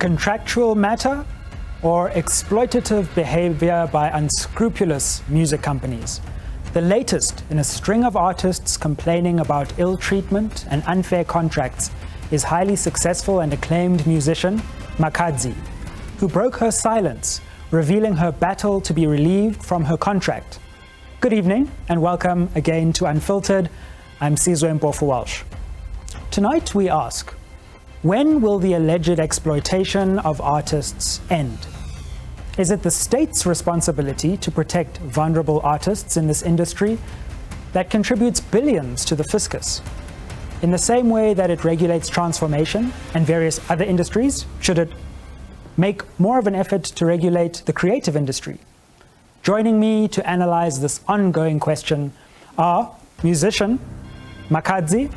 contractual matter or exploitative behavior by unscrupulous music companies? The latest in a string of artists complaining about ill treatment and unfair contracts is highly successful and acclaimed musician Makhadzi, who broke her silence, revealing her battle to be relieved from her contract. Good evening and welcome again to Unfiltered. I'm Sizwe Mpofu-Walsh. Tonight we ask, when will the alleged exploitation of artists end? Is it the state's responsibility to protect vulnerable artists in this industry that contributes billions to the fiscus? In the same way that it regulates transformation and various other industries, should it make more of an effort to regulate the creative industry? Joining me to analyze this ongoing question are musician Makhadzi,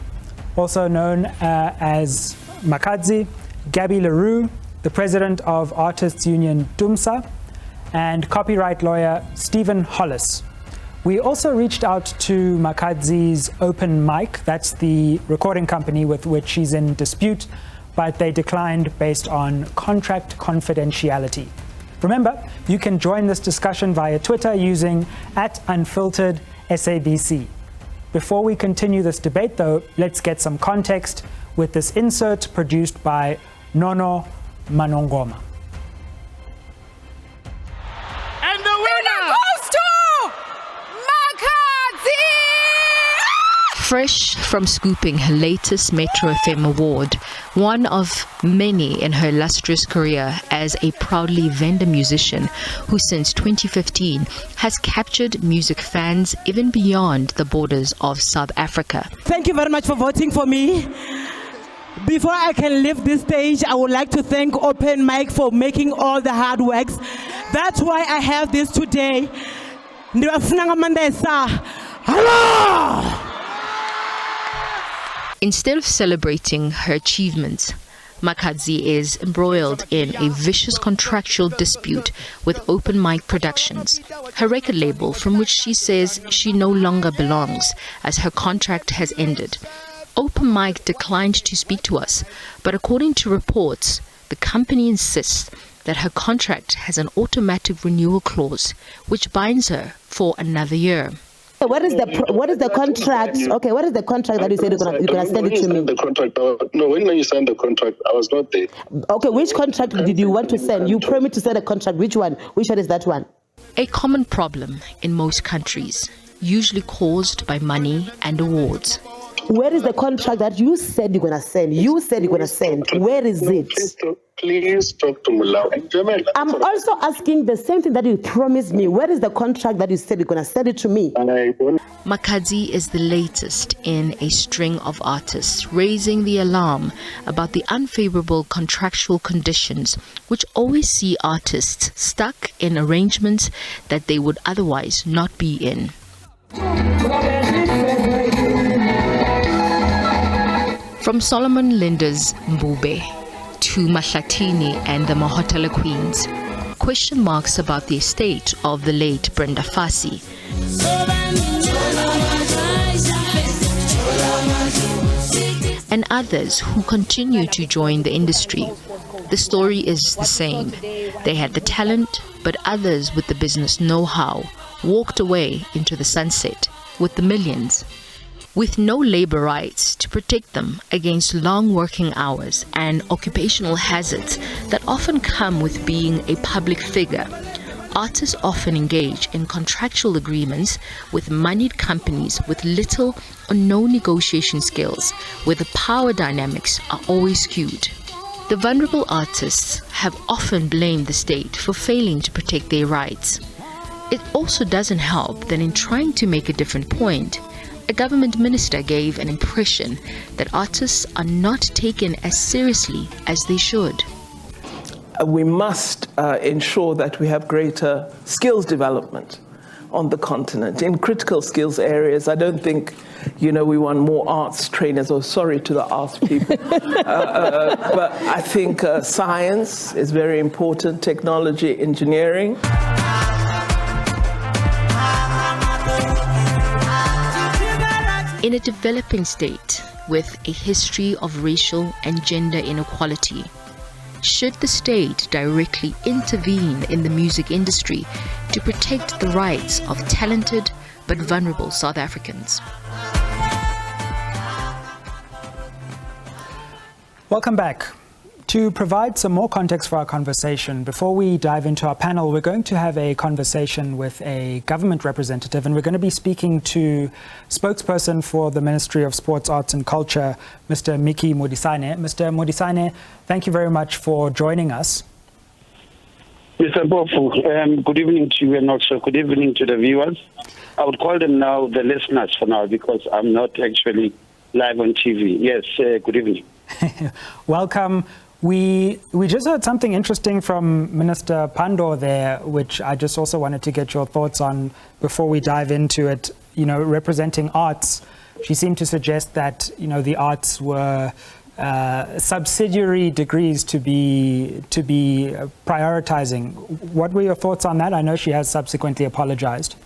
also known as Makhadzi, Gabby LaRue, the president of Artists Union DUMSA, and copyright lawyer Stephen Hollis. We also reached out to Makhadzi's Open Mic, that's the recording company with which she's in dispute, but they declined based on contract confidentiality. Remember, you can join this discussion via Twitter using @Unfiltered SABC. Before we continue this debate though, let's get some context with this insert produced by Nono Manongoma. And the winner goes to Makhadzi! Fresh from scooping her latest Metro FM award, one of many in her illustrious career as a proudly Venda musician who since 2015 has captured music fans even beyond the borders of South Africa. Thank you very much for voting for me. Before I can leave this stage, I would like to thank Open Mic for making all the hard works. That's why I have this today. Instead of celebrating her achievements, Makhadzi is embroiled in a vicious contractual dispute with Open Mic Productions, her record label from which she says she no longer belongs as her contract has ended. Open Mic declined to speak to us, but according to reports, the company insists that her contract has an automatic renewal clause which binds her for another year. What is the contract? Okay, what is the contract that you said you're gonna send it to me? The contract, no, when you signed the contract, I was not there. Okay, which contract did you want to send? You promised to send a contract. Which one? Which one is that one? A common problem in most countries, usually caused by money and awards. Where is the contract that you said you're gonna send? You said you're gonna send. Where is it? Please talk to Mulawi. I'm also asking the same thing that you promised me. Where is the contract that you said you're gonna send it to me? Makhadzi is the latest in a string of artists raising the alarm about the unfavorable contractual conditions which always see artists stuck in arrangements that they would otherwise not be in. From Solomon Linda's Mbube to Mahlatini and the Mahotela Queens, question marks about the estate of the late Brenda Fassie, and others who continue to join the industry. The story is the same. They had the talent, but others with the business know-how walked away into the sunset with the millions, with no labor rights to protect them against long working hours and occupational hazards that often come with being a public figure. Artists often engage in contractual agreements with moneyed companies with little or no negotiation skills, where the power dynamics are always skewed. The vulnerable artists have often blamed the state for failing to protect their rights. It also doesn't help that in trying to make a different point, a government minister gave an impression that artists are not taken as seriously as they should. We must ensure that we have greater skills development on the continent in critical skills areas. I don't think, we want more arts trainers, or sorry to the arts people. But I think science is very important, technology, engineering. In a developing state with a history of racial and gender inequality, Should the state directly intervene in the music industry to protect the rights of talented but vulnerable South Africans? Welcome back. To provide some more context for our conversation, before we dive into our panel, we're going to have a conversation with a government representative, and we're going to be speaking to spokesperson for the Ministry of Sports, Arts and Culture, Mr. Miki Modisane. Mr. Modisane, thank you very much for joining us. Mr. Bofu, good evening to you and also good evening to the viewers. I would call them now the listeners for now because I'm not actually live on TV. Yes, good evening. Welcome. We just heard something interesting from Minister Pandor there, which I just also wanted to get your thoughts on before we dive into it. You know, representing arts, she seemed to suggest that, you know, the arts were subsidiary degrees to be prioritizing. What were your thoughts on that? I know she has subsequently apologized.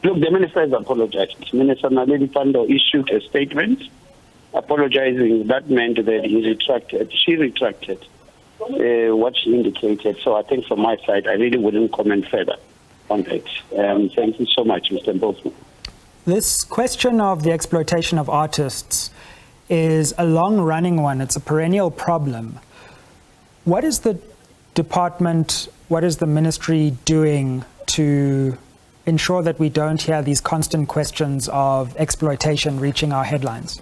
Look, the minister has apologized. Minister Naledi Pandor issued a statement apologizing. That meant that she retracted what she indicated. So I think from my side, I really wouldn't comment further on that. Thank you so much, Mr. Bofu. This question of the exploitation of artists is a long-running one. It's a perennial problem. What is the department, what is the ministry doing to ensure that we don't hear these constant questions of exploitation reaching our headlines?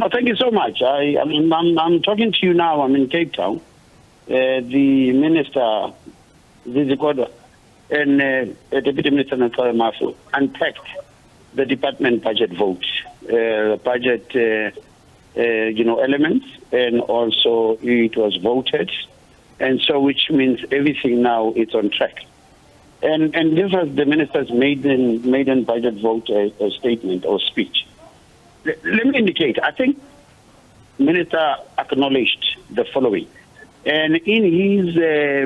No, thank you so much. I'm talking to you now. I'm in Cape Town. The minister, Zizikoda, and Deputy Minister Natale Mafu unpacked the department budget vote, budget, elements, and also it was voted, and so which means everything now is on track. And this was the minister's maiden budget vote statement or speech. Let me indicate, I think Minister acknowledged the following. And in his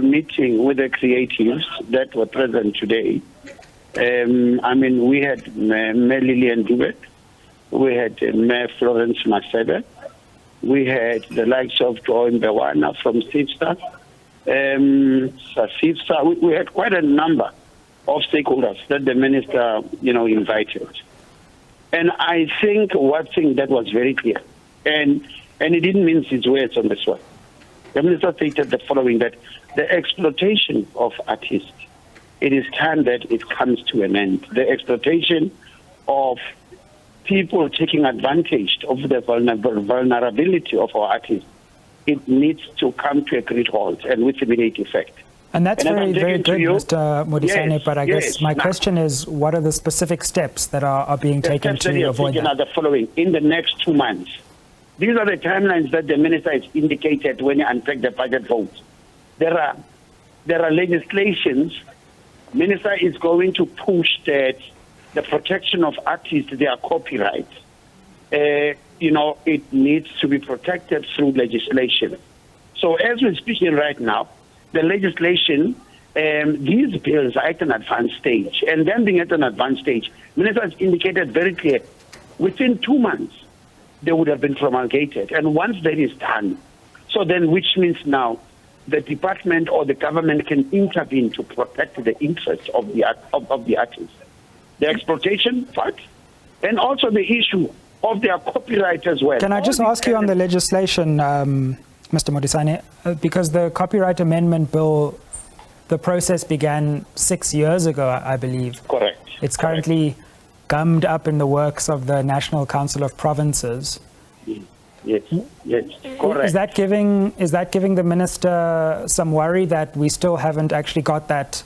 meeting with the creatives that were present today, we had Mayor Lillian Dubek, we had Mayor Florence Masebe, we had the likes of Joy Mbewana from SIFSA, SIFSA. We had quite a number of stakeholders that the minister, invited. And I think one thing that was very clear, and he didn't mince his words on this one. The minister stated the following, that the exploitation of artists, it is time that it comes to an end. The exploitation of people taking advantage of the vulnerability of our artists, it needs to come to a great halt and with immediate effect. And that's very, very good, Mr. Modisane, yes, but I guess my question is, what are the specific steps that are being taken to avoid that? The following, in the next 2 months. These are the timelines that the minister has indicated when he unpacked the budget vote. There are legislations. Minister is going to push that the protection of artists, their copyright, it needs to be protected through legislation. So as we're speaking right now, the legislation, these bills are at an advanced stage. And then being at an advanced stage, Minister has indicated very clear, within 2 months, they would have been promulgated. And once that is done, so then which means now the department or the government can intervene to protect the interests of the artists. The exploitation part, and also the issue of their copyright as well. Can I just ask you on the legislation, Mr. Modisane, because the Copyright Amendment Bill, the process began 6 years ago, I believe. Correct. It's currently gummed up in the works of the National Council of Provinces. Yes, correct. Is that giving the minister some worry that we still haven't actually got that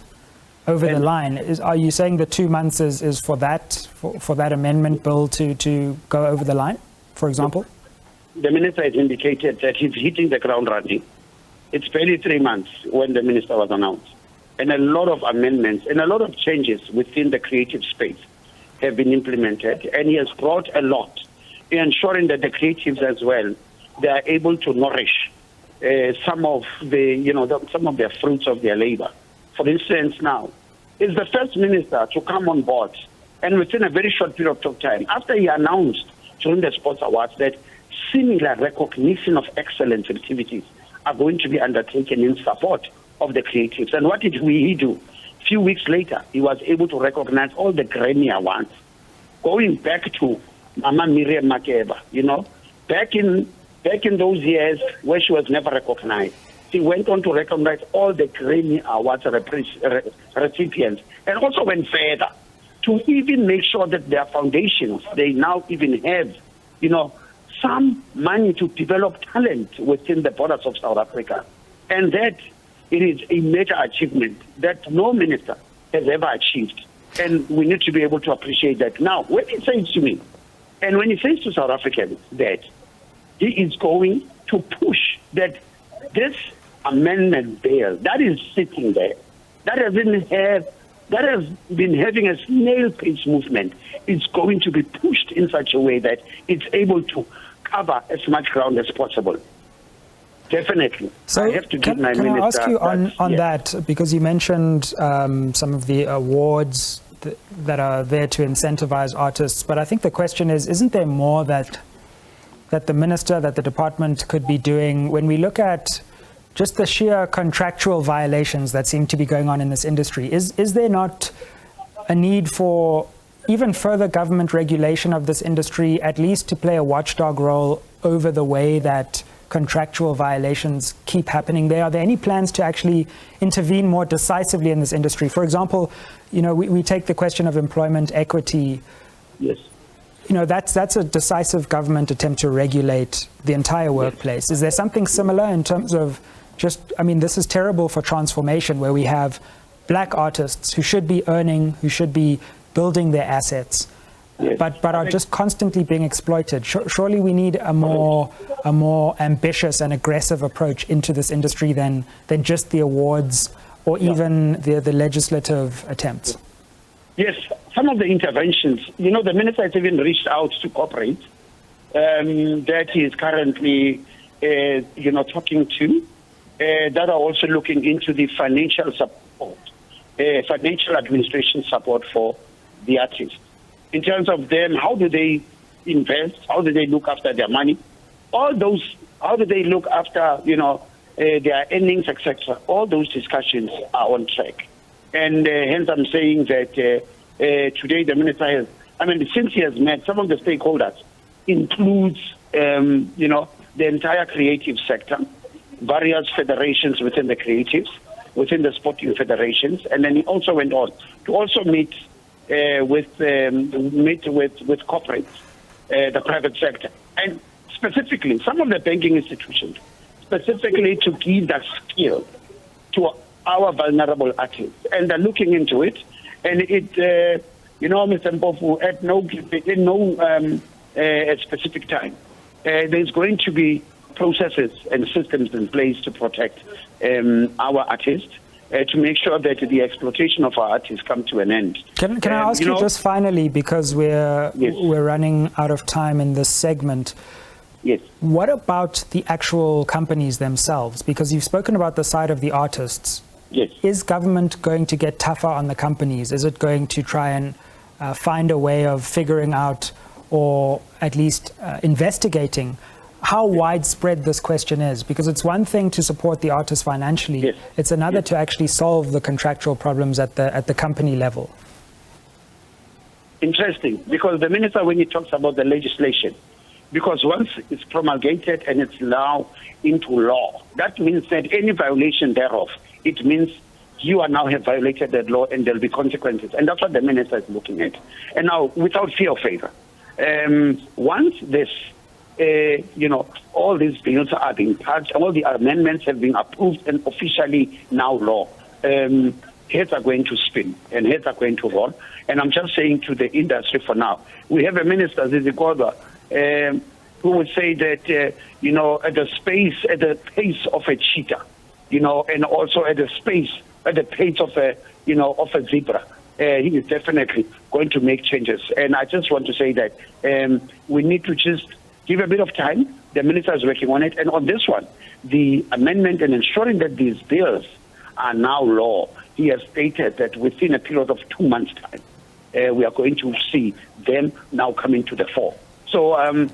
over the line? Are you saying the 2 months is for that amendment bill to go over the line, for example? The minister has indicated that he's hitting the ground running. It's barely 3 months when the minister was announced. And a lot of amendments and a lot of changes within the creative space have been implemented. And he has brought a lot in ensuring that the creatives as well, they are able to nourish some of their fruits of their labor. For instance, now, is the first minister to come on board and within a very short period of time, after he announced during the Sports Awards that similar recognition of excellence activities are going to be undertaken in support of the creatives. And what did he do? A few weeks later, he was able to recognize all the Grammy Awards, going back to Mama Miriam Makeba, back in those years where she was never recognized. He went on to recognize all the Grammy Awards recipients, and also went further to even make sure that their foundations, they now even have, some money to develop talent within the borders of South Africa. And that it is a major achievement that no minister has ever achieved. And we need to be able to appreciate that. Now, when he says to me, and when he says to South Africans that he is going to push that this amendment bill that is sitting there, that has been having a snail pace movement, is going to be pushed in such a way that it's able to cover as much ground as possible. Definitely. So I have to give my can minister. I ask you on that, because you mentioned some of the awards that are there to incentivize artists, but I think the question is, isn't there more that the minister, that the department could be doing when we look at just the sheer contractual violations that seem to be going on in this industry? Is there not a need for even further government regulation of this industry, at least to play a watchdog role over the way that contractual violations keep happening there? Are there any plans to actually intervene more decisively in this industry? For example, we take the question of employment equity. Yes. That's a decisive government attempt to regulate the entire workplace. Is there something similar in terms of this is terrible for transformation, where we have black artists who should be earning, who should be building their assets, yes, but are just constantly being exploited. Surely we need a more ambitious and aggressive approach into this industry than just the awards or even the legislative attempts. Yes, some of the interventions, the minister has even reached out to corporates that he is currently, talking to, that are also looking into the financial support, financial administration support for the artists. In terms of them, how do they invest? How do they look after their money? All those, how do they look after, their earnings, etc. All those discussions are on track. And hence I'm saying that today the minister has, since he has met some of the stakeholders, includes, the entire creative sector, various federations within the creatives, within the sporting federations, and then he also went on to also meet with corporates, the private sector, and specifically some of the banking institutions, specifically to give that skill to our vulnerable athletes, and they're looking into it. And it, Mr. Mpofu, at no specific time, there's going to be processes and systems in place to protect our artists, to make sure that the exploitation of our artists come to an end. Can I ask you just finally, because we're running out of time in this segment, yes, what about the actual companies themselves? Because you've spoken about the side of the artists. Yes. Is government going to get tougher on the companies? Is it going to try and find a way of figuring out, or at least investigating, how widespread this question is? Because it's one thing to support the artists financially. Yes. It's another to actually solve the contractual problems at the company level. Interesting, because the minister, when he talks about the legislation, because once it's promulgated and it's now into law, that means that any violation thereof, it means you are now have violated that law and there'll be consequences. And that's what the minister is looking at. And now, without fear or favor, once this, all these bills are being passed, all the amendments have been approved and officially now law, heads are going to spin and heads are going to roll. And I'm just saying to the industry for now, we have a minister, Zizi Kodwa, who would say that, at the pace of a cheetah, and also at the pace of a zebra, he is definitely going to make changes. And I just want to say that we need to just give a bit of time. The minister is working on it. And on this one, the amendment and ensuring that these bills are now law, he has stated that within a period of 2 months' time, we are going to see them now coming to the fore. So I'm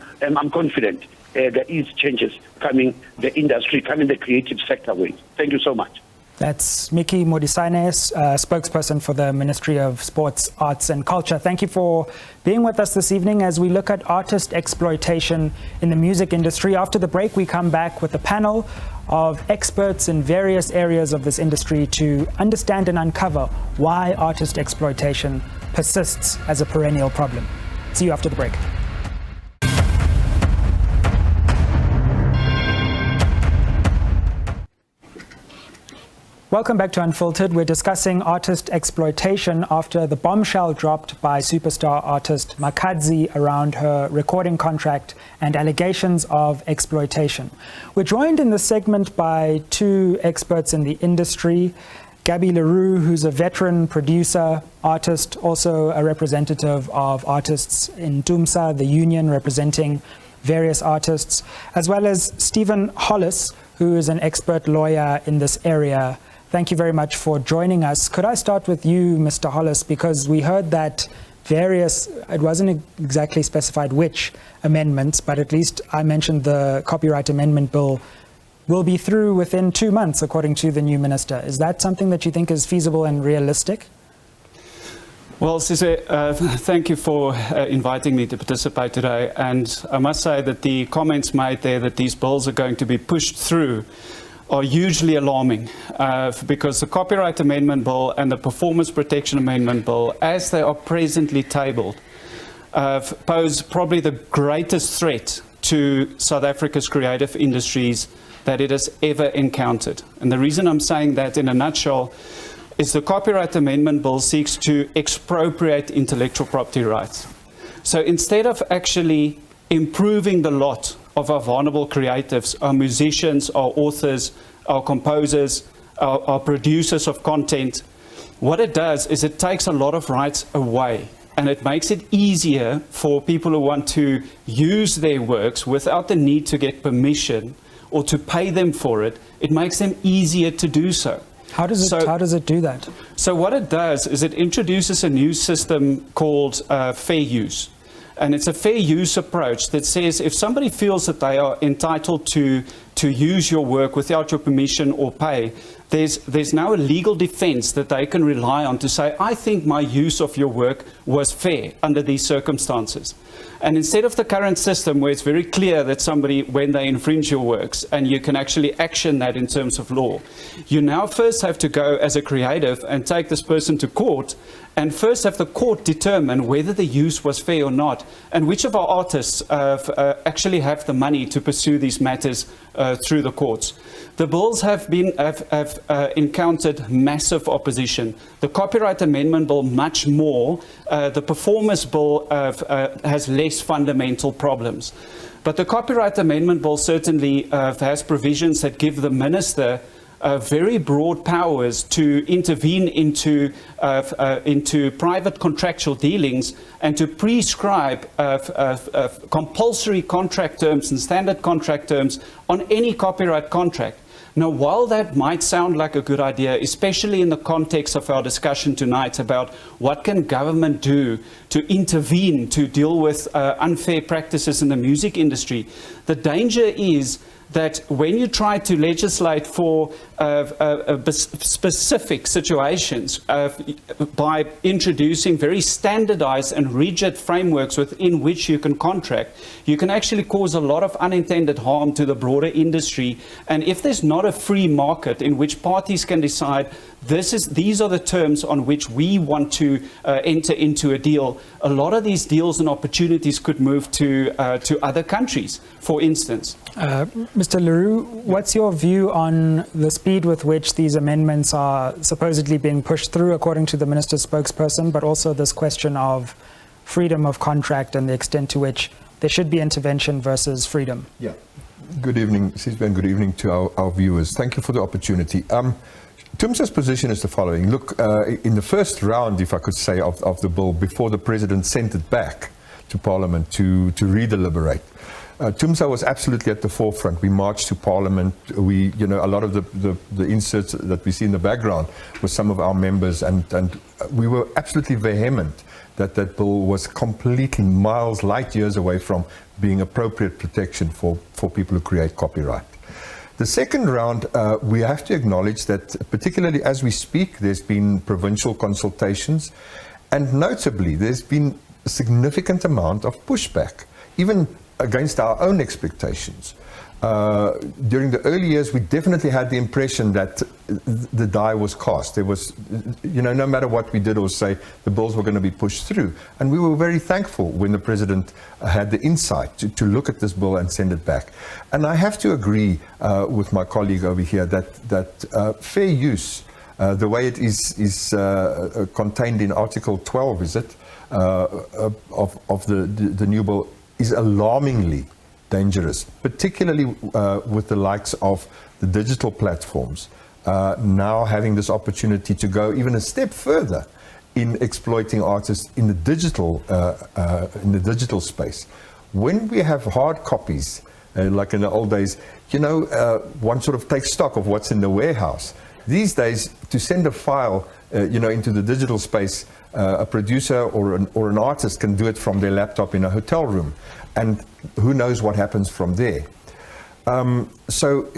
confident there is changes coming, the industry, coming the creative sector way. Thank you so much. That's Mickey Modisane, spokesperson for the Ministry of Sports, Arts and Culture. Thank you for being with us this evening as we look at artist exploitation in the music industry. After the break, we come back with a panel of experts in various areas of this industry to understand and uncover why artist exploitation persists as a perennial problem. See you after the break. Welcome back to Unfiltered. We're discussing artist exploitation after the bombshell dropped by superstar artist Makhadzi around her recording contract and allegations of exploitation. We're joined in this segment by two experts in the industry. Gabby Leroux, who's a veteran producer, artist, also a representative of artists in Tumsa, the union representing various artists, as well as Stephen Hollis, who is an expert lawyer in this area. Thank you very much for joining us. Could I start with you, Mr. Hollis, because we heard that it wasn't exactly specified which amendments, but at least I mentioned the Copyright Amendment Bill will be through within 2 months, according to the new minister. Is that something that you think is feasible and realistic? Well, Sise, thank you for inviting me to participate today. And I must say that the comments made there that these bills are going to be pushed through are hugely alarming because the Copyright Amendment Bill and the Performance Protection Amendment Bill, as they are presently tabled, pose probably the greatest threat to South Africa's creative industries that it has ever encountered. And the reason I'm saying that in a nutshell is the Copyright Amendment Bill seeks to expropriate intellectual property rights. So instead of actually improving the lot of our vulnerable creatives, our musicians, our authors, our composers, our producers of content, what it does is it takes a lot of rights away, and it makes it easier for people who want to use their works without the need to get permission or to pay them for it. It makes them easier to do so. How does it do that? So what it does is it introduces a new system called fair use. And it's a fair use approach that says if somebody feels that they are entitled to use your work without your permission or pay, there's now a legal defense that they can rely on to say, I think my use of your work was fair under these circumstances. And instead of the current system where it's very clear that somebody, when they infringe your works, and you can actually action that in terms of law, you now first have to go as a creative and take this person to court and first have the court determine whether the use was fair or not, and which of our artists actually have the money to pursue these matters through the courts. The bills have encountered massive opposition. The Copyright Amendment Bill much more. The Performance Bill has less fundamental problems. But the Copyright Amendment Bill certainly has provisions that give the minister very broad powers to intervene into private contractual dealings and to prescribe compulsory contract terms and standard contract terms on any copyright contract. Now, while that might sound like a good idea, especially in the context of our discussion tonight about what can government do to intervene to deal with unfair practices in the music industry, the danger is that when you try to legislate for specific situations by introducing very standardized and rigid frameworks within which you can contract, you can actually cause a lot of unintended harm to the broader industry. And if there's not a free market in which parties can decide these are the terms on which we want to enter into a deal, a lot of these deals and opportunities could move to other countries, for instance. Mr. Leroux, what's your view on the speed with which these amendments are supposedly being pushed through, according to the minister's spokesperson, but also this question of freedom of contract and the extent to which there should be intervention versus freedom? Yeah. Good evening, Sisben. Good evening to our viewers. Thank you for the opportunity. Tumsa's position is the following. Look, in the first round, if I could say, of the bill, before the president sent it back to Parliament to redeliberate, Tumsa was absolutely at the forefront. We marched to Parliament. A lot of the inserts that we see in the background were some of our members, and we were absolutely vehement that bill was completely light years away from being appropriate protection for people who create copyright. The second round, we have to acknowledge that, particularly as we speak, there's been provincial consultations, and notably, there's been a significant amount of pushback, even against our own expectations. During the early years, we definitely had the impression that the die was cast. There was, no matter what we did or say, the bills were going to be pushed through. And we were very thankful when the President had the insight to look at this bill and send it back. And I have to agree with my colleague over here that fair use, the way it is contained in Article 12, is it, of the new bill, is alarmingly dangerous, particularly with the likes of the digital platforms now having this opportunity to go even a step further in exploiting artists in the digital space. When we have hard copies, like in the old days, one sort of takes stock of what's in the warehouse. These days, to send a file, into the digital space, a producer or an artist can do it from their laptop in a hotel room. And who knows what happens from there. So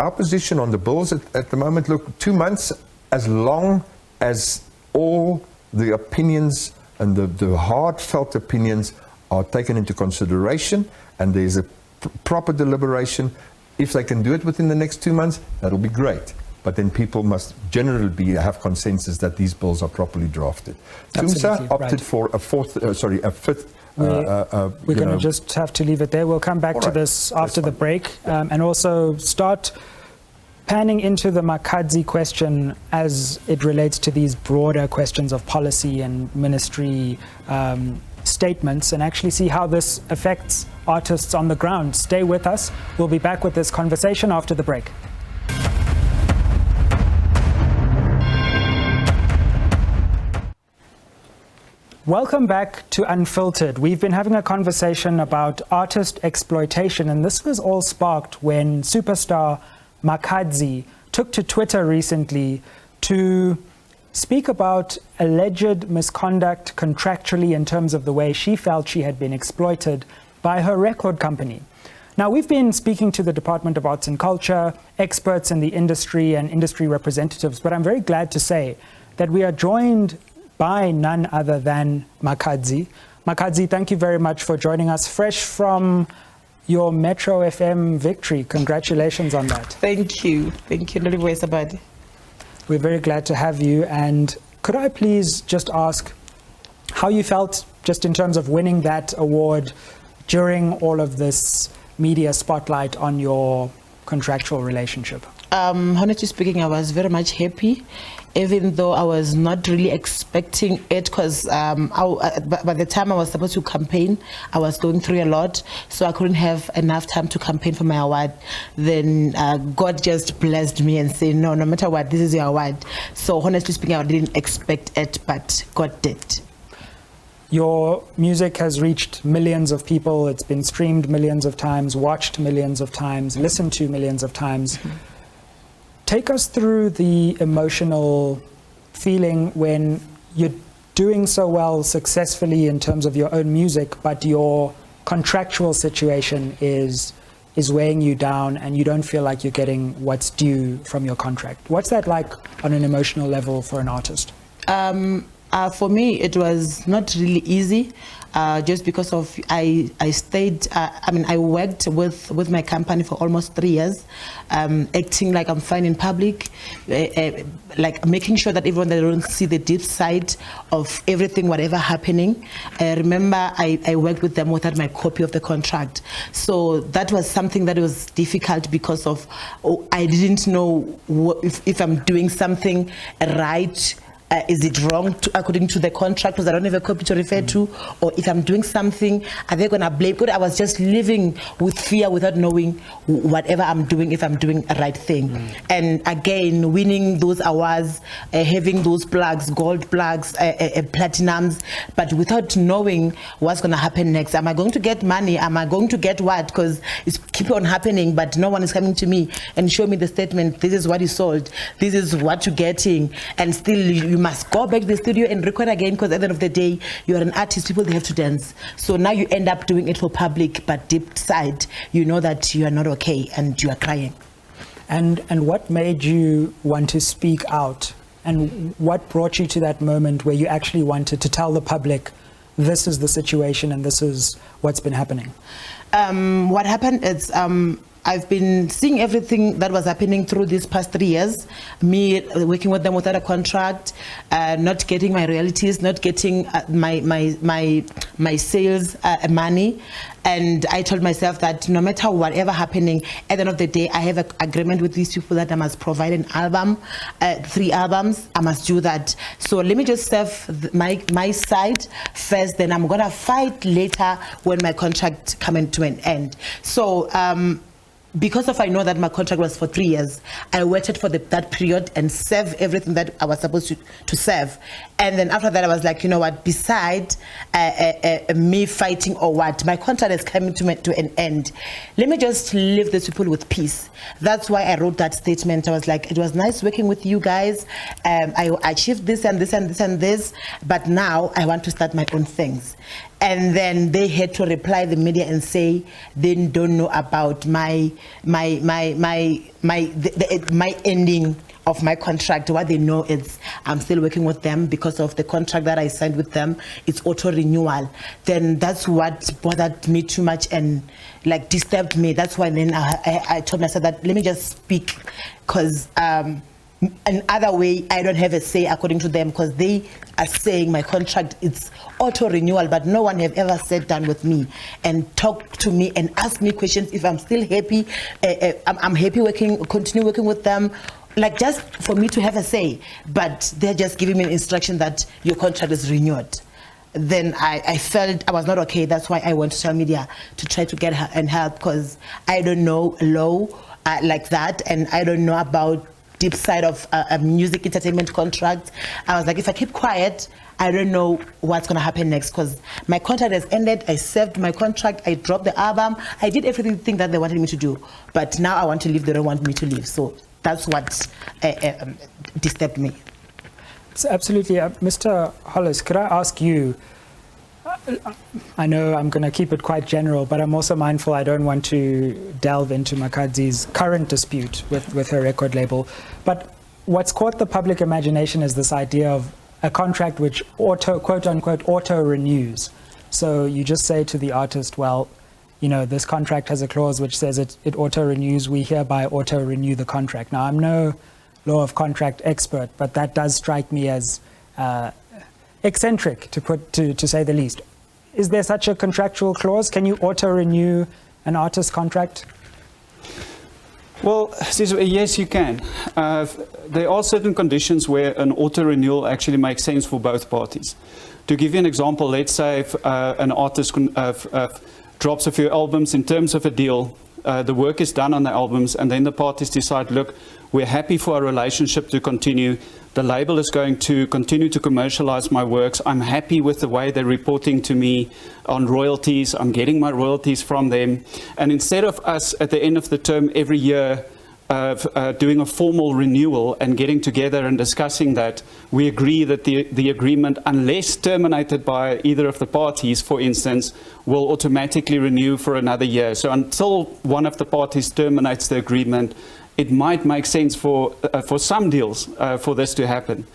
our position on the bills at the moment, look, 2 months, as long as all the opinions and the heartfelt opinions are taken into consideration and there's a proper deliberation, if they can do it within the next 2 months, that'll be great. But then people must generally have consensus that these bills are properly drafted. TUMSA opted for a fifth. We're going to just have to leave it there. We'll come back to this after the break and also start panning into the Makhadzi question as it relates to these broader questions of policy and ministry statements, and actually see how this affects artists on the ground. Stay with us. We'll be back with this conversation after the break. Welcome back to Unfiltered. We've been having a conversation about artist exploitation, and this was all sparked when superstar Makhadzi took to Twitter recently to speak about alleged misconduct contractually in terms of the way she felt she had been exploited by her record company. Now, we've been speaking to the Department of Arts and Culture, experts in the industry and industry representatives, but I'm very glad to say that we are joined by none other than Makhadzi. Makhadzi, thank you very much for joining us fresh from your Metro FM victory. Congratulations on that. Thank you. Thank you, Sabadi. We're very glad to have you. And could I please just ask how you felt just in terms of winning that award during all of this media spotlight on your contractual relationship? Honestly speaking, I was very much happy, even though I was not really expecting it, because by the time I was supposed to campaign, I was going through a lot, so I couldn't have enough time to campaign for my award. Then God just blessed me and said, no matter what, this is your award. So honestly speaking, I didn't expect it, but God did. Your music has reached millions of people. It's been streamed millions of times, watched millions of times, listened to millions of times. Mm-hmm. Take us through the emotional feeling when you're doing so well successfully in terms of your own music, but your contractual situation is weighing you down and you don't feel like you're getting what's due from your contract. What's that like on an emotional level for an artist? For me, it was not really easy, just because of I worked with my company for almost 3 years, acting like I'm fine in public, like making sure that everyone they don't see the deep side of everything, whatever happening. Remember, I worked with them without my copy of the contract, so that was something that was difficult because of I didn't know if I'm doing something right. Is it wrong according to the contract because I don't have a copy to refer to, or if I'm doing something, are they going to blame? Because I was just living with fear without knowing whatever I'm doing, if I'm doing a right thing. And again, winning those awards, having those plugs, gold plugs, platinums, but without knowing what's going to happen next. Am I going to get money? Am I going to get what? Because keep on happening, but no one is coming to me and show me the statement, this is what you sold, this is what you're getting, and still you must go back to the studio and record again, because at the end of the day, you're an artist, people, they have to dance. So now you end up doing it for public, but deep side, you know that you are not okay and you are crying. And what made you want to speak out? And what brought you to that moment where you actually wanted to tell the public, this is the situation and this is what's been happening? What happened is I've been seeing everything that was happening through these past 3 years. Me working with them without a contract, not getting my royalties, not getting my sales money. And I told myself that no matter whatever happening, at the end of the day, I have an agreement with these people that I must provide an album, 3 albums. I must do that. So let me just serve my side first, then I'm gonna fight later when my contract comes to an end. So because I know that my contract was for 3 years, I waited for that period and served everything that I was supposed to serve. And then after that, I was like, you know what, beside me fighting or what, my contract is coming to an end. Let me just leave these people with peace. That's why I wrote that statement. I was like, it was nice working with you guys. I achieved this and this and this and this, but now I want to start my own things. And then they had to reply the media and say they don't know about my ending of my contract. What they know is I'm still working with them because of the contract that I signed with them. It's auto renewal. Then that's what bothered me too much and like disturbed me. That's why then I told myself that let me just speak, because another way I don't have a say according to them, because they are saying my contract it's auto renewal, but no one have ever sat down with me and talked to me and asked me questions if I'm still happy. I'm happy continue working with them, like just for me to have a say. But they're just giving me an instruction that your contract is renewed. Then I felt I was not okay. That's why I went to social media to try to get her and help, because I don't know law like that, and I don't know about deep side of a music entertainment contract. I was like, if I keep quiet, I don't know what's gonna happen next, because my contract has ended. I served my contract, I dropped the album, I did everything that they wanted me to do, but now I want to leave, they don't want me to leave. So that's what disturbed me. So absolutely. Mr. Hollis, could I ask you, I know I'm going to keep it quite general, but I'm also mindful I don't want to delve into Makhadzi's current dispute with her record label. But what's caught the public imagination is this idea of a contract which quote unquote auto renews. So you just say to the artist, well, you know, this contract has a clause which says it auto renews, we hereby auto renew the contract. Now, I'm no law of contract expert, but that does strike me as eccentric, to say the least. Is there such a contractual clause? Can you auto-renew an artist contract? Well, yes, you can. There are certain conditions where an auto-renewal actually makes sense for both parties. To give you an example, let's say if an artist drops a few albums in terms of a deal, the work is done on the albums, and then the parties decide, look, we're happy for our relationship to continue. The label is going to continue to commercialize my works. I'm happy with the way they're reporting to me on royalties. I'm getting my royalties from them. And instead of us at the end of the term every year doing a formal renewal and getting together and discussing that, we agree that the agreement, unless terminated by either of the parties, for instance, will automatically renew for another year. So until one of the parties terminates the agreement, it might make sense for some deals for this to happen.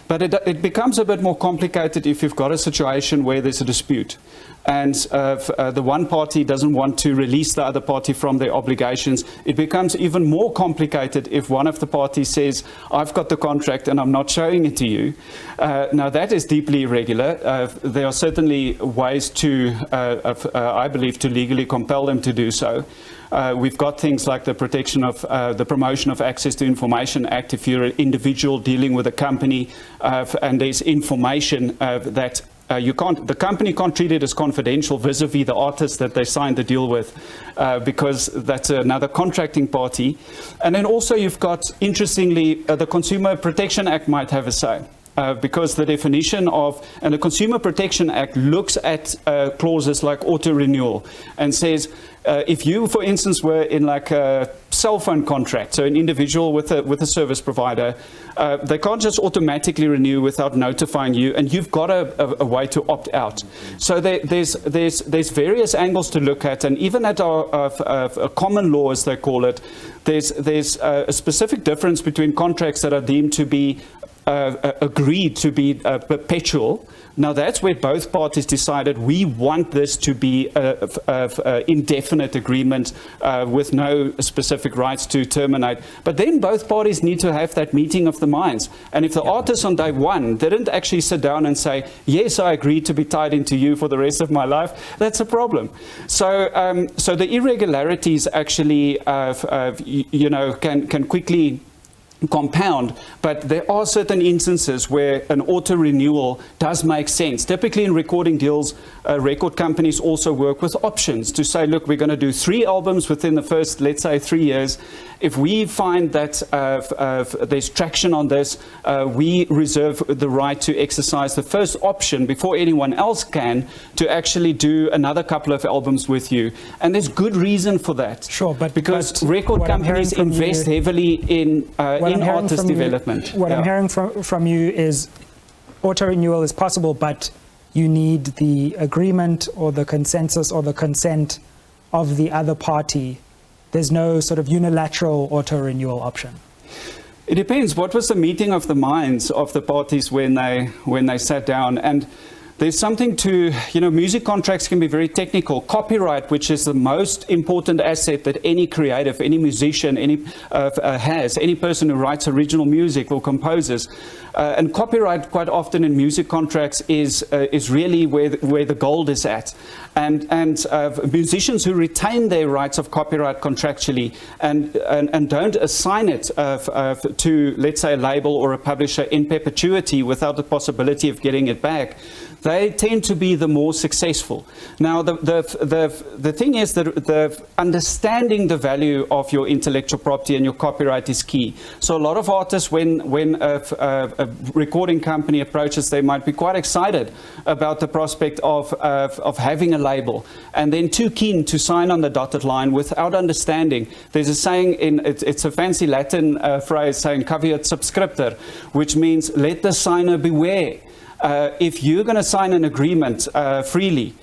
But it becomes a bit more complicated if you've got a situation where there's a dispute. And the one party doesn't want to release the other party from their obligations. It becomes even more complicated if one of the parties says, I've got the contract and I'm not showing it to you. Now that is deeply irregular. There are certainly ways to, I believe, to legally compel them to do so. We've got things like the protection of the Promotion of Access to Information Act. If you're an individual dealing with a company and there's information that the company can't treat it as confidential vis-a-vis the artist that they signed the deal with, because that's another contracting party. And then also you've got, interestingly, the Consumer Protection Act might have a say. because the definition of, and the Consumer Protection Act looks at clauses like auto-renewal and says, if you, for instance, were in like a cell phone contract, so an individual with a service provider, they can't just automatically renew without notifying you, and you've got a way to opt out. So there's various angles to look at, and even at our common law, as they call it, there's a specific difference between contracts that are deemed to be agreed to be perpetual. Now that's where both parties decided we want this to be an indefinite agreement with no specific rights to terminate. But then both parties need to have that meeting of the minds. And if the artist on day one didn't actually sit down and say, yes, I agree to be tied into you for the rest of my life, that's a problem. So, so the irregularities actually, can quickly compound, but there are certain instances where an auto-renewal does make sense. Typically in recording deals, record companies also work with options to say, look, we're going to do 3 albums within the first, let's say, 3 years. If we find that there's traction on this, we reserve the right to exercise the first option before anyone else can to actually do another couple of albums with you. And there's good reason for that. Sure, but because record companies invest heavily in artist development. What I'm hearing from you is auto-renewal is possible, but you need the agreement or the consensus or the consent of the other party. There's no sort of unilateral auto-renewal option. It depends. What was the meeting of the minds of the parties when they sat down? And there's something to, music contracts can be very technical. Copyright, which is the most important asset that any creative, any musician, has, any person who writes original music or composes. And copyright quite often in music contracts is really where the gold is at. And musicians who retain their rights of copyright contractually and don't assign it to, let's say, a label or a publisher in perpetuity without the possibility of getting it back, they tend to be the more successful. Now, the thing is that the understanding the value of your intellectual property and your copyright is key. So a lot of artists, when a recording company approaches, they might be quite excited about the prospect of having a label, and then too keen to sign on the dotted line without understanding. There's a saying, it's a fancy Latin phrase saying caveat subscriptor, which means let the signer beware. If you're going to sign an agreement freely,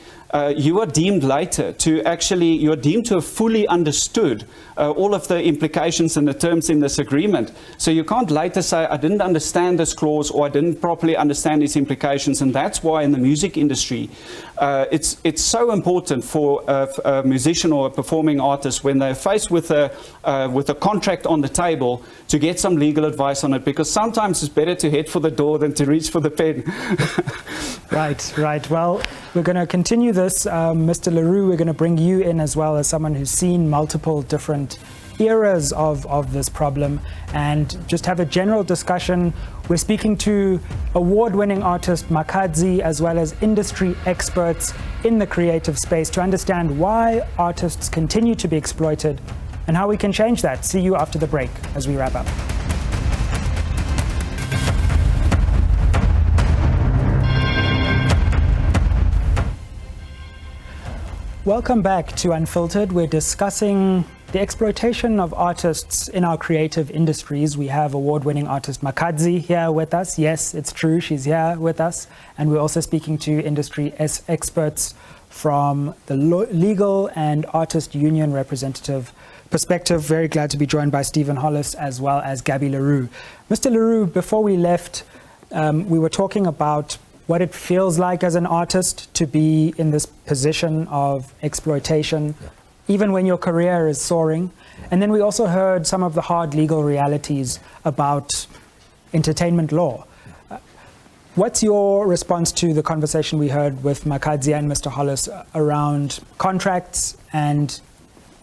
you are deemed later to you're deemed to have fully understood all of the implications and the terms in this agreement. So you can't later say, I didn't understand this clause, or I didn't properly understand its implications. And that's why in the music industry, it's so important for a musician or a performing artist, when they're faced with a contract on the table, to get some legal advice on it, because sometimes it's better to head for the door than to reach for the pen. Right. Well, we're going to continue this. Mr. Leroux, we're going to bring you in as well, as someone who's seen multiple different eras of this problem, and just have a general discussion. We're speaking to award-winning artist Makhadzi, as well as industry experts in the creative space, to understand why artists continue to be exploited and how we can change that. See you after the break as we wrap up. Welcome back to Unfiltered. We're discussing the exploitation of artists in our creative industries. We have award-winning artist Makhadzi here with us. Yes, it's true, she's here with us. And we're also speaking to industry experts from the legal and artist union representative perspective. Very glad to be joined by Stephen Hollis as well as Gabby Leroux. Mr. Leroux, before we left, we were talking about what it feels like as an artist to be in this position of exploitation, even when your career is soaring. And then we also heard some of the hard legal realities about entertainment law. What's your response to the conversation we heard with Makhadzi and Mr. Hollis around contracts and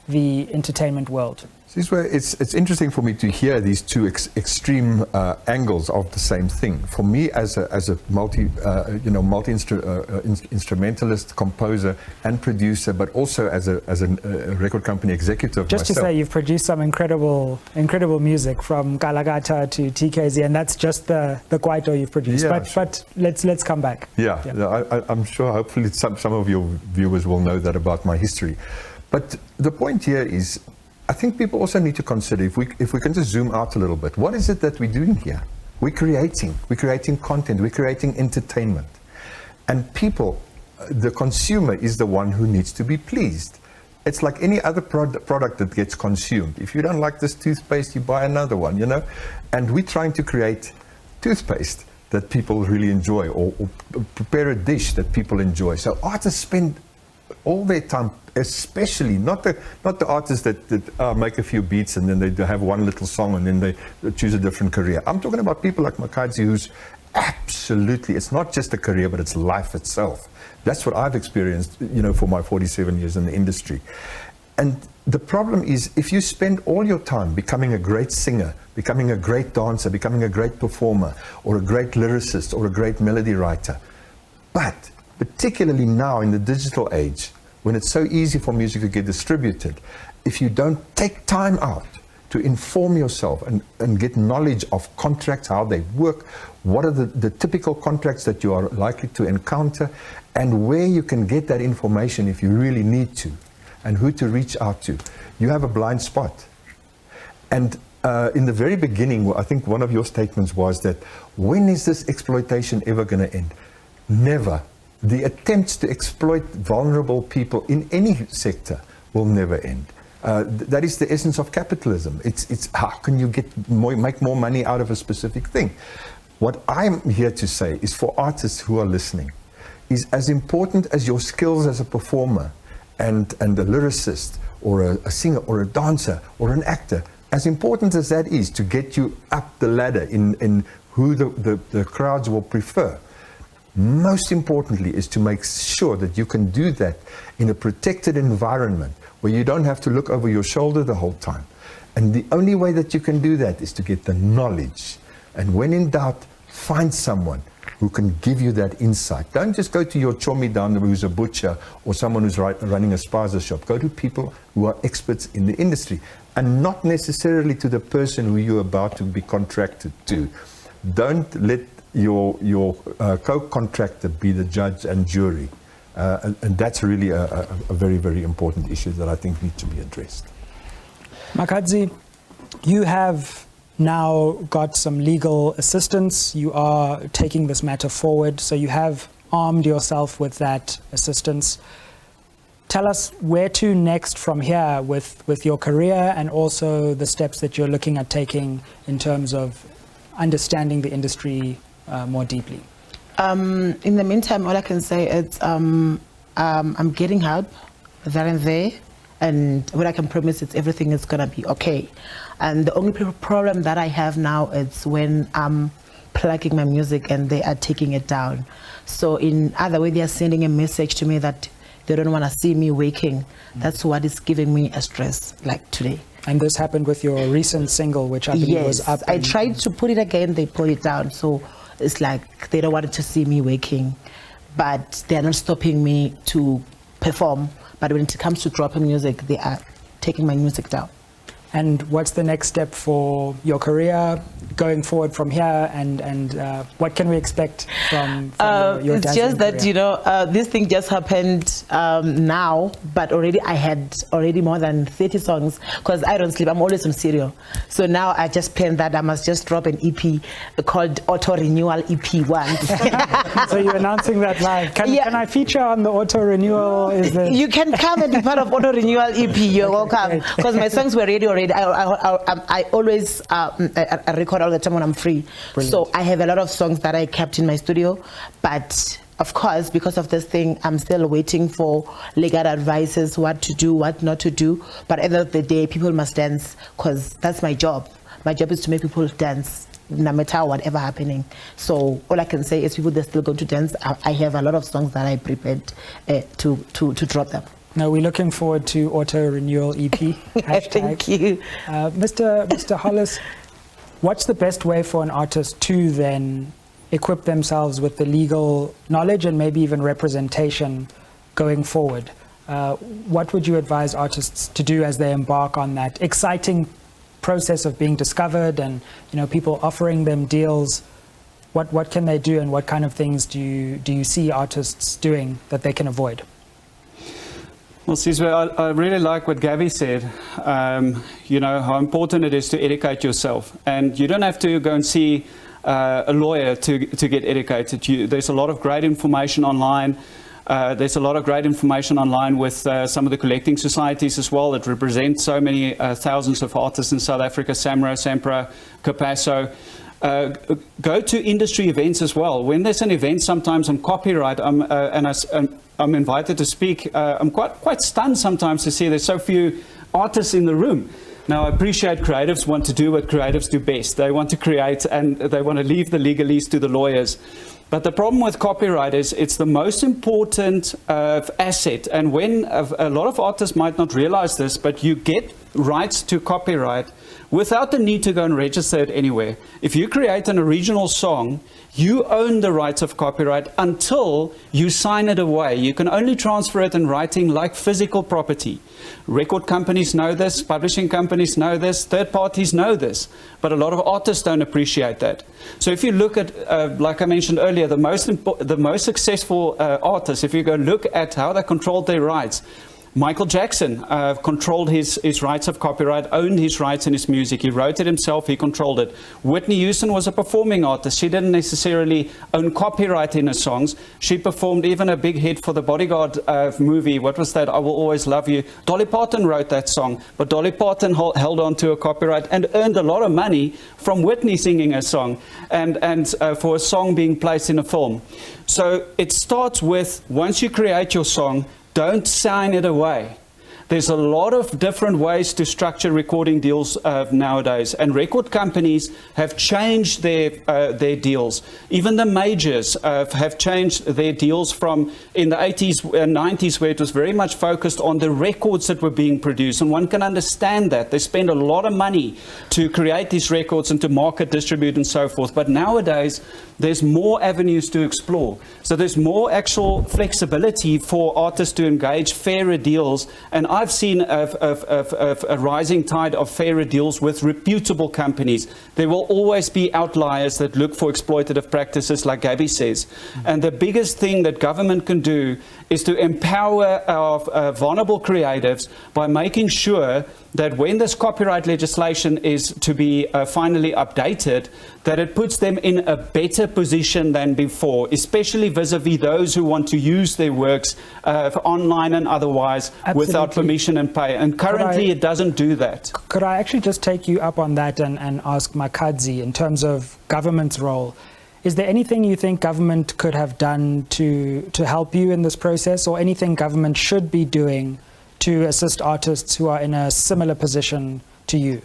the entertainment world? This is where it's interesting for me to hear these two extreme angles of the same thing. For me, as a multi-instrumentalist, composer, and producer, but also as a record company executive. Just myself. to say, you've produced some incredible music from Galagata to TKZ, and that's just the Kwaito you've produced. Yeah, but let's come back. Yeah. I'm sure. Hopefully, some of your viewers will know that about my history. But the point here is, I think people also need to consider, if we can just zoom out a little bit, what is it that we're doing here? We're creating content, we're creating entertainment. And people, the consumer is the one who needs to be pleased. It's like any other product that gets consumed. If you don't like this toothpaste, you buy another one, you know? And we're trying to create toothpaste that people really enjoy, or prepare a dish that people enjoy. So artists spend all their time, especially not the artists that make a few beats and then they have one little song and then they choose a different career. I'm talking about people like Makhadzi, who's absolutely, it's not just a career, but it's life itself. That's what I've experienced, you know, for my 47 years in the industry. And the problem is, if you spend all your time becoming a great singer, becoming a great dancer, becoming a great performer, or a great lyricist, or a great melody writer, but particularly now in the digital age, when it's so easy for music to get distributed, if you don't take time out to inform yourself and get knowledge of contracts, how they work, what are the typical contracts that you are likely to encounter, and where you can get that information if you really need to, and who to reach out to, you have a blind spot. And in the very beginning, I think one of your statements was that, when is this exploitation ever going to end? Never. The attempts to exploit vulnerable people in any sector will never end. That is the essence of capitalism. It's how can you make more money out of a specific thing? What I'm here to say is, for artists who are listening, is as important as your skills as a performer and a lyricist or a singer or a dancer or an actor, as important as that is to get you up the ladder in who the crowds will prefer, most importantly is to make sure that you can do that in a protected environment where you don't have to look over your shoulder the whole time. And the only way that you can do that is to get the knowledge. And when in doubt, find someone who can give you that insight. Don't just go to your chommy down there who's a butcher or someone who's running a spaza shop. Go to people who are experts in the industry, and not necessarily to the person who you're about to be contracted to. Don't let your co-contractor be the judge and jury. And that's really a very, very important issue that I think needs to be addressed. Makhadzi, you have now got some legal assistance. You are taking this matter forward, so you have armed yourself with that assistance. Tell us where to next from here with your career, and also the steps that you're looking at taking in terms of understanding the industry more deeply. In the meantime, all I can say is I'm getting help there and there, and what I can promise is everything is gonna be okay. And the only problem that I have now is when I'm plugging my music and they are taking it down. So in other way, they are sending a message to me that they don't want to see me waking. That's what is giving me a stress, like today. And this happened with your recent single, which I believe was up. I tried to put it again, they put it down. So it's like they don't want to see me waking, but they're not stopping me to perform. But when it comes to dropping music, they are taking my music down. And what's the next step for your career going forward from here, and what can we expect from your it's just that career? you know this thing just happened now, but already I had more than 30 songs, because I don't sleep, I'm always on serial. So now I just planned that I must just drop an EP called Auto Renewal EP 1. So you're announcing that live. Can I feature on the Auto Renewal? You can come and be part of Auto Renewal EP. You're welcome, because my songs were ready already. I always record all the time when I'm free. Brilliant. So I have a lot of songs that I kept in my studio, but of course, because of this thing, I'm still waiting for legal advices, what to do, what not to do. But at the end of the day, people must dance, because that's my job. My job is to make people dance, no matter whatever happening. So all I can say is people, they're still going to dance. I have a lot of songs that I prepared to drop them. No, we're looking forward to Auto Renewal EP. Thank you. Mr. Hollis, what's the best way for an artist to then equip themselves with the legal knowledge and maybe even representation going forward? What would you advise artists to do as they embark on that exciting process of being discovered and people offering them deals? What can they do, and what kind of things do you see artists doing that they can avoid? Well, Sizwe, I really like what Gabby said. How important it is to educate yourself, and you don't have to go and see a lawyer to get educated. There's a lot of great information online. There's a lot of great information online with some of the collecting societies as well that represent so many thousands of artists in South Africa, SAMRO, SAMPRA, Capasso. Go to industry events as well. When there's an event sometimes on copyright, I'm invited to speak, I'm quite stunned sometimes to see there's so few artists in the room. Now, I appreciate creatives want to do what creatives do best. They want to create and they want to leave the legalese to the lawyers. But the problem with copyright is it's the most important asset. And when a lot of artists might not realize this, but you get rights to copyright without the need to go and register it anywhere. If you create an original song, you own the rights of copyright until you sign it away. You can only transfer it in writing like physical property. Record companies know this, publishing companies know this, third parties know this, but a lot of artists don't appreciate that. So if you look at, like I mentioned earlier, the most successful artists, if you go look at how they controlled their rights, Michael Jackson controlled his rights of copyright, owned his rights in his music. He wrote it himself, he controlled it. Whitney Houston was a performing artist. She didn't necessarily own copyright in her songs. She performed even a big hit for the Bodyguard movie. What was that? I Will Always Love You. Dolly Parton wrote that song, but Dolly Parton held on to a copyright and earned a lot of money from Whitney singing a song and for a song being placed in a film. So it starts with, once you create your song, don't sign it away. There's a lot of different ways to structure recording deals nowadays, and record companies have changed their deals. Even the majors have changed their deals from in the 80s and 90s, where it was very much focused on the records that were being produced, and one can understand that. They spend a lot of money to create these records and to market, distribute, and so forth. But nowadays, there's more avenues to explore. So there's more actual flexibility for artists to engage fairer deals, and I've seen a rising tide of fairer deals with reputable companies. There will always be outliers that look for exploitative practices, like Gabby says. And the biggest thing that government can do is to empower our vulnerable creatives by making sure that when this copyright legislation is to be finally updated, that it puts them in a better position than before, especially vis-a-vis those who want to use their works online and otherwise. Absolutely. Without permission and pay. And currently it doesn't do that. Could I actually just take you up on that and ask Makhadzi, in terms of government's role, is there anything you think government could have done to help you in this process, or anything government should be doing to assist artists who are in a similar position to you?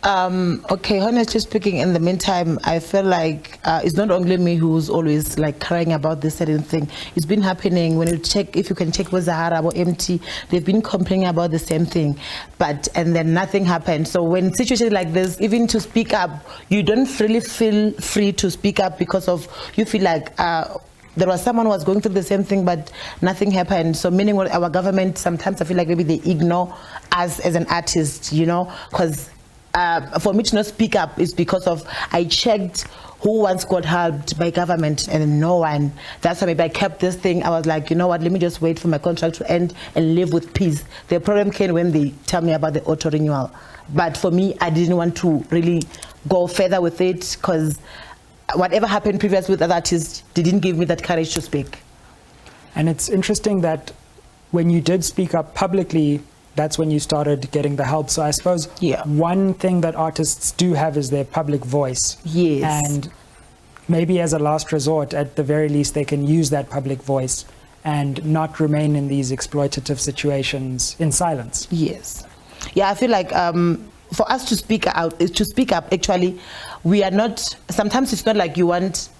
Okay, honestly speaking, in the meantime, I feel like it's not only me who's always like crying about this certain thing. It's been happening. When you check, if you can check with Zahara or MT, they've been complaining about the same thing, and then nothing happened. So when situations like this, even to speak up, you don't really feel free to speak up, because of you feel like there was someone who was going through the same thing, but nothing happened. So meaning what our government, sometimes I feel like maybe they ignore us as an artist, because for me to not speak up is because of I checked who once got helped by government and no one. That's why maybe I kept this thing. I was like, you know what, let me just wait for my contract to end and live with peace. The problem came when they tell me about the auto renewal. But for me, I didn't want to really go further with it, because whatever happened previously with other artists, they didn't give me that courage to speak. And it's interesting that when you did speak up publicly, that's when you started getting the help. So I suppose one thing that artists do have is their public voice. Yes. And maybe as a last resort, at the very least, they can use that public voice and not remain in these exploitative situations in silence. Yes. Yeah, I feel like for us to speak out, actually, we are not, sometimes it's not like you want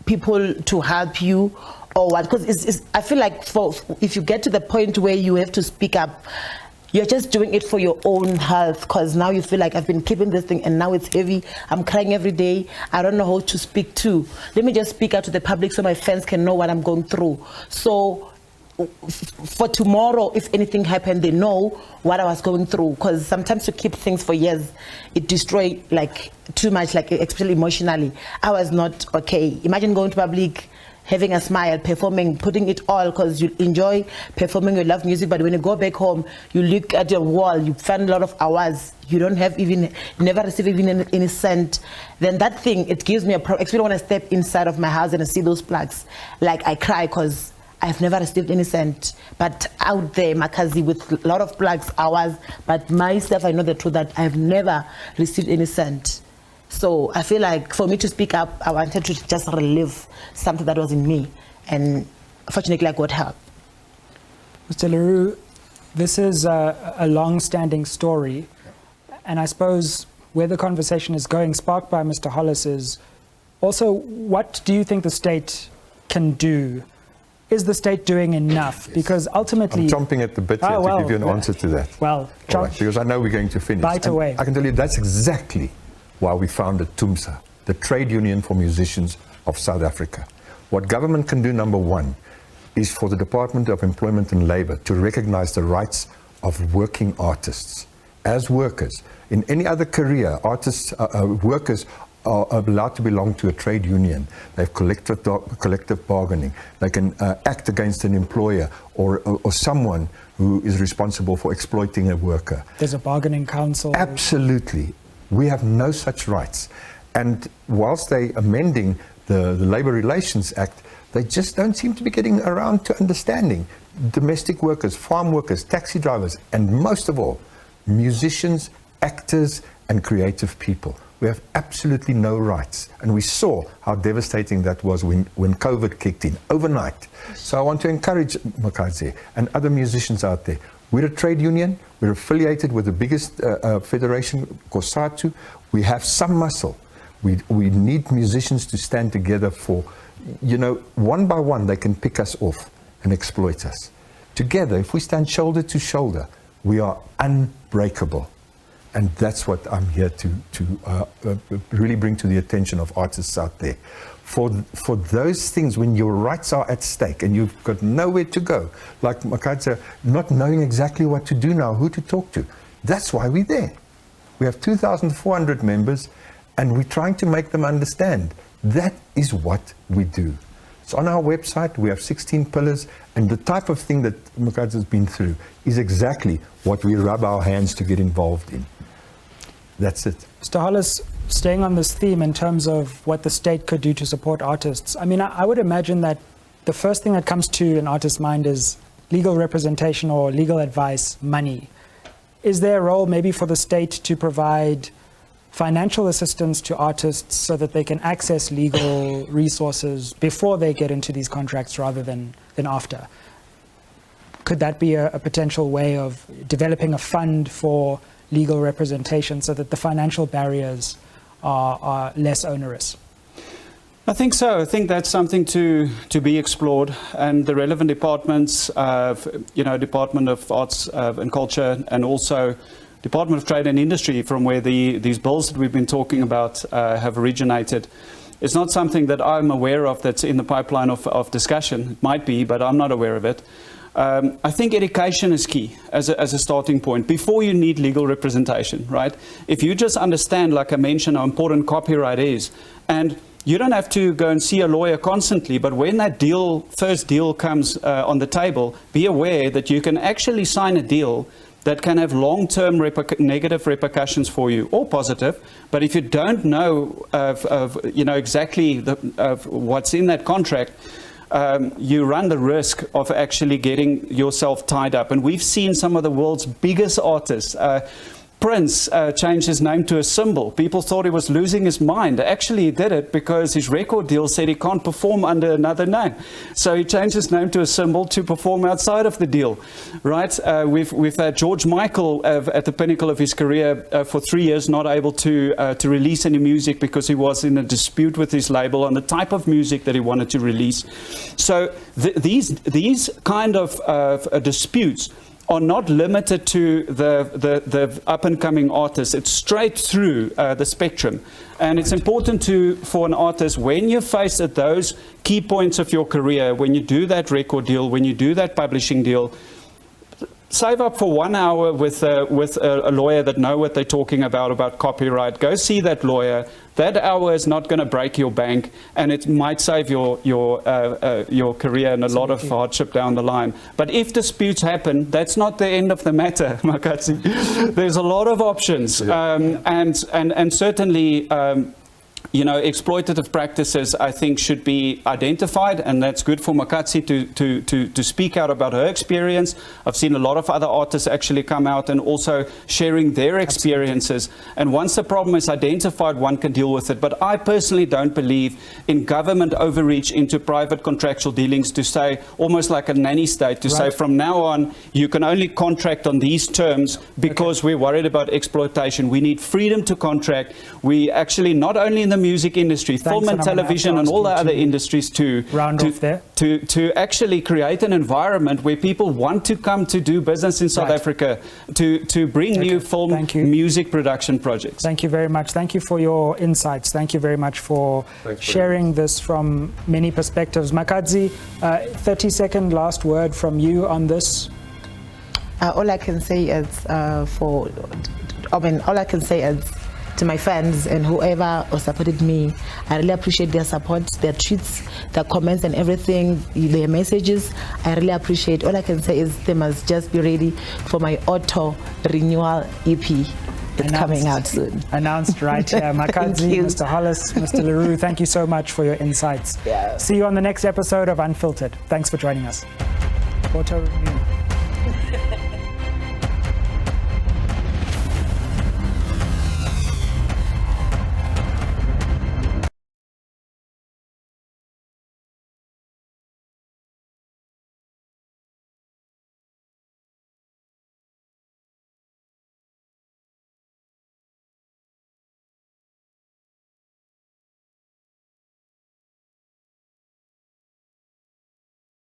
people to help you or what? Because I feel like if you get to the point where you have to speak up, you're just doing it for your own health, because now you feel like I've been keeping this thing and now it's heavy. I'm crying every day. I don't know who to speak to. Let me just speak out to the public so my fans can know what I'm going through. So for tomorrow, if anything happened, they know what I was going through. Because sometimes to keep things for years, it destroys like too much, like especially emotionally. I was not okay. Imagine going to public, having a smile, performing, putting it all, because you enjoy performing, you love music, but when you go back home, you look at your wall, you find a lot of hours, you don't have even, never receive even any cent, then that thing, it gives me a problem. Especially when I step inside of my house and I see those plugs, like I cry because I've never received any cent. But out there, Makhadzi, with a lot of plugs, hours, but myself, I know the truth that I've never received any cent. So I feel like for me to speak up, I wanted to just relive something that was in me. And fortunately, I got help. Mr. Leroux, this is a long-standing story. And I suppose where the conversation is going, sparked by Mr. Hollis, is also what do you think the state can do? Is the state doing enough? Yes. Because ultimately... I'm chomping at the bit here to give you an answer to that. Well, right, because I know we're going to finish. Bite away. I can tell you that's exactly why we founded TUMSA, the Trade Union for Musicians of South Africa. What government can do, number one, is for the Department of Employment and Labour to recognize the rights of working artists as workers. In any other career, artists, workers are allowed to belong to a trade union. They have collective bargaining. They can act against an employer or someone who is responsible for exploiting a worker. There's a bargaining council. Absolutely. We have no such rights. And whilst they're amending the Labour Relations Act, they just don't seem to be getting around to understanding domestic workers, farm workers, taxi drivers, and most of all, musicians, actors, and creative people. We have absolutely no rights. And we saw how devastating that was when COVID kicked in overnight. So I want to encourage Makhadzi and other musicians out there. We're a trade union. We're affiliated with the biggest federation, COSATU. We have some muscle. We need musicians to stand together for, you know, one by one they can pick us off and exploit us. Together, if we stand shoulder to shoulder, we are unbreakable. And that's what I'm here to really bring to the attention of artists out there. For those things, when your rights are at stake and you've got nowhere to go, like Makhadzi, not knowing exactly what to do now, who to talk to, that's why we're there. We have 2,400 members, and we're trying to make them understand. That is what we do. It's on our website. We have 16 pillars, and the type of thing that Makhadzi has been through is exactly what we rub our hands to get involved in. That's it. Mr. Hollis, staying on this theme in terms of what the state could do to support artists, I mean, I would imagine that the first thing that comes to an artist's mind is legal representation or legal advice, money. Is there a role maybe for the state to provide financial assistance to artists so that they can access legal resources before they get into these contracts rather than after? Could that be a potential way of developing a fund for legal representation so that the financial barriers are less onerous? I think so. I think that's something to be explored, and the relevant departments, Department of Arts and Culture, and also Department of Trade and Industry, from where these bills that we've been talking about have originated. It's not something that I'm aware of that's in the pipeline of discussion. It might be, but I'm not aware of it. I think education is key as a starting point before you need legal representation, right? If you just understand, like I mentioned, how important copyright is, and you don't have to go and see a lawyer constantly, but when that first deal comes on the table, be aware that you can actually sign a deal that can have long-term negative repercussions for you, or positive. But if you don't know exactly what's in that contract, you run the risk of actually getting yourself tied up. And we've seen some of the world's biggest artists Prince changed his name to a symbol. People thought he was losing his mind. Actually, he did it because his record deal said he can't perform under another name. So he changed his name to a symbol to perform outside of the deal, right? We've had George Michael at the pinnacle of his career for 3 years, not able to release any music because he was in a dispute with his label on the type of music that he wanted to release. So these kind of disputes are not limited to the up-and-coming artists. It's straight through the spectrum. And it's important for an artist, when you're faced at those key points of your career, when you do that record deal, when you do that publishing deal, save up for 1 hour with a lawyer that know what they're talking about copyright. Go see that lawyer. That hour is not going to break your bank, and it might save your career and a lot of hardship down the line. But if disputes happen, that's not the end of the matter, Makhadzi. There's a lot of options, and certainly. Exploitative practices, I think, should be identified, and that's good for Makhadzi to speak out about her experience. I've seen a lot of other artists actually come out and also sharing their experiences. And once the problem is identified, one can deal with it. But I personally don't believe in government overreach into private contractual dealings to say, almost like a nanny state, to say from now on, you can only contract on these terms because we're worried about exploitation. We need freedom to contract. We actually, not only in the music industry, film and television and all the other industries too, to actually create an environment where people want to come to do business in South Africa, to bring new film music production projects. Thank you very much. Thank you for your insights. Thank you very much for sharing this from many perspectives. Makhadzi, 30-second last word from you on this. All I can say is to my fans and whoever supported me, I really appreciate their support, their tweets, their comments and everything, their messages. I really appreciate. All I can say is they must just be ready for my auto renewal EP. It's coming out soon. Announced right here. Makhadzi, Mr. Hollis, Mr. LaRue, thank you so much for your insights. See you on the next episode of Unfiltered. Thanks for joining us. Auto renew.